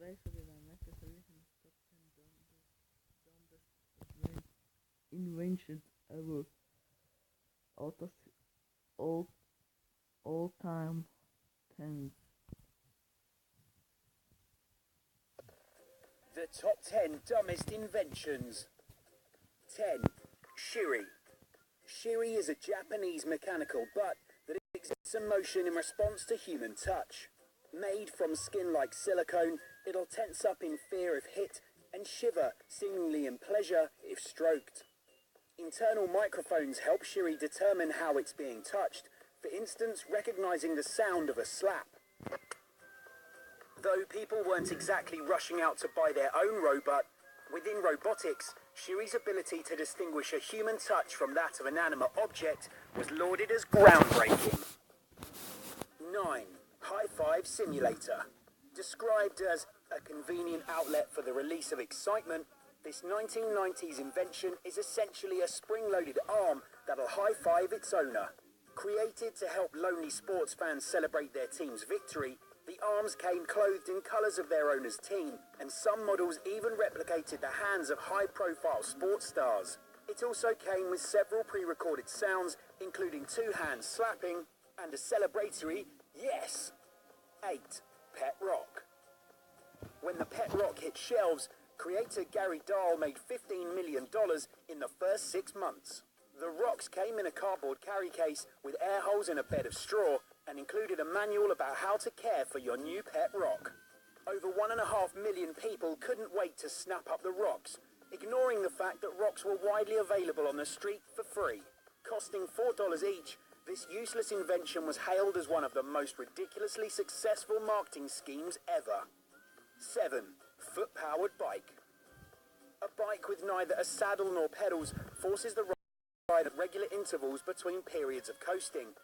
place of my Master Solutions top 10 dumbest inventions ever. Out of all all time tens. The top 10 dumbest inventions. 10. Shiri. Shiri is a Japanese mechanical butt that exhibits emotion in response to human touch. Made from skin-like silicone, it'll tense up in fear of hit and shiver seemingly in pleasure if stroked. Internal microphones help Shiri determine how it's being touched, for instance recognizing the sound of a slap. Though people weren't exactly rushing out to buy their own robot, within robotics, Shiri's ability to distinguish a human touch from that of an inanimate object was lauded as groundbreaking. 9. High-five simulator. Described as a convenient outlet for the release of excitement, this 1990s invention is essentially a spring-loaded arm that'll high-five its owner. Created to help lonely sports fans celebrate their team's victory, the arms came clothed in colours of their owner's team, and some models even replicated the hands of high-profile sports stars. It also came with several pre-recorded sounds, including two hands slapping and a celebratory yes. 8. Pet Rock. When the Pet Rock hit shelves, creator Gary Dahl made $15 million in the first 6 months. The rocks came in a cardboard carry case with air holes and a bed of straw, and included a manual about how to care for your new pet rock. Over 1.5 million people couldn't wait to snap up the rocks, ignoring the fact that rocks were widely available on the street for free. Costing $4 each, this useless invention was hailed as one of the most ridiculously successful marketing schemes ever. 7. Foot-powered bike. A bike with neither a saddle nor pedals forces the ride at regular intervals between periods of coasting.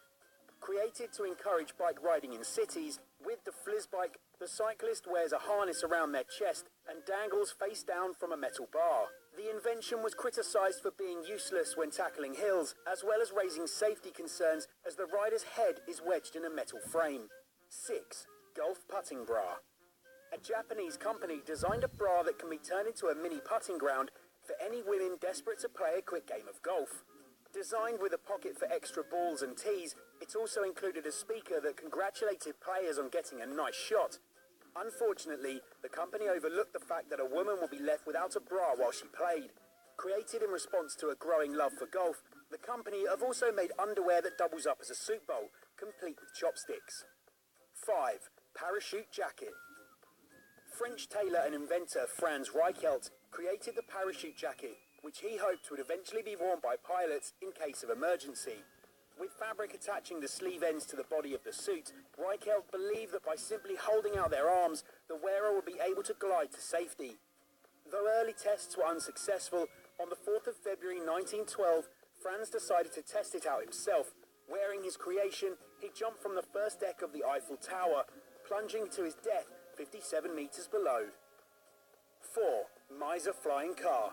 Created to encourage bike riding in cities, with the Flizzbike, the cyclist wears a harness around their chest and dangles face down from a metal bar. The invention was criticised for being useless when tackling hills, as well as raising safety concerns as the rider's head is wedged in a metal frame. 6. Golf putting bra. A Japanese company designed a bra that can be turned into a mini putting ground for any women desperate to play a quick game of golf. Designed with a pocket for extra balls and tees, it also included a speaker that congratulated players on getting a nice shot. Unfortunately, the company overlooked the fact that a woman would be left without a bra while she played. Created in response to a growing love for golf, the company have also made underwear that doubles up as a soup bowl, complete with chopsticks. 5. Parachute jacket. French tailor and inventor Franz Reichelt created the parachute jacket, which he hoped would eventually be worn by pilots in case of emergency. With fabric attaching the sleeve ends to the body of the suit, Reichelt believed that by simply holding out their arms, the wearer would be able to glide to safety. Though early tests were unsuccessful, on the 4th of February 1912, Franz decided to test it out himself. Wearing his creation, he jumped from the first deck of the Eiffel Tower, plunging to his death 57 meters below. 4. Miser flying car.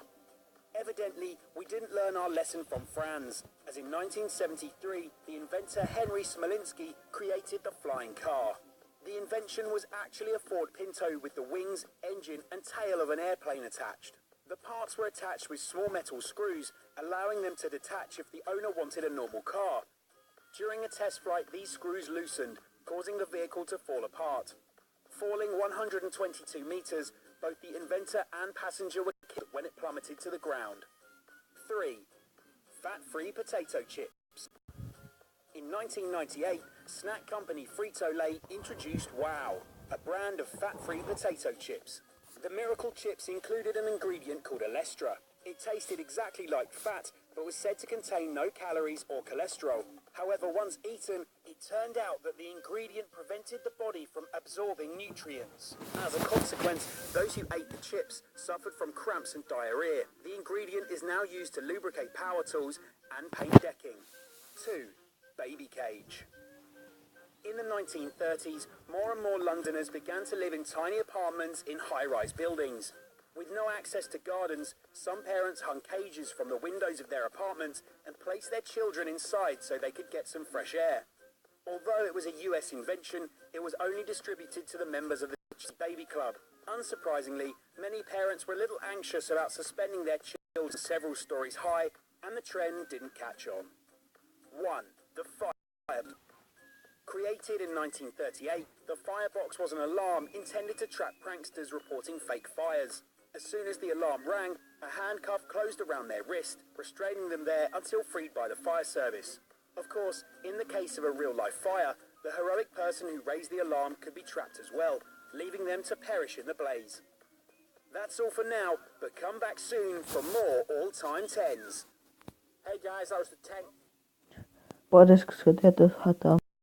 Evidently, we didn't learn our lesson from Franz, as in 1973, the inventor Henry Smolinski created the flying car. The invention was actually a Ford Pinto with the wings, engine and tail of an airplane attached. The parts were attached with small metal screws, allowing them to detach if the owner wanted a normal car. During a test flight, these screws loosened, causing the vehicle to fall apart. Falling 122 meters, both the inventor and passenger were killed when it plummeted to the ground. 3. Fat-free potato chips. In 1998, snack company Frito-Lay introduced Wow, a brand of fat-free potato chips. The miracle chips included an ingredient called olestra. It tasted exactly like fat, but was said to contain no calories or cholesterol. However, once eaten, it turned out that the ingredient prevented the body from absorbing nutrients. As a consequence, those who ate the chips suffered from cramps and diarrhea. The ingredient is now used to lubricate power tools and paint decking. 2. Baby cage. In the 1930s, more and more Londoners began to live in tiny apartments in high-rise buildings. With no access to gardens, some parents hung cages from the windows of their apartments and placed their children inside so they could get some fresh air. Although it was a US invention, it was only distributed to the members of the baby club. Unsurprisingly, many parents were a little anxious about suspending their children several stories high, and the trend didn't catch on. 1. The fire. Created in 1938, the firebox was an alarm intended to trap pranksters reporting fake fires. As soon as the alarm rang, a handcuff closed around their wrist, restraining them there until freed by the fire service. Of course, in the case of a real-life fire, the heroic person who raised the alarm could be trapped as well, leaving them to perish in the blaze. That's all for now, but come back soon for more all-time 10s. Hey guys, that was the 10. Pode esquecer de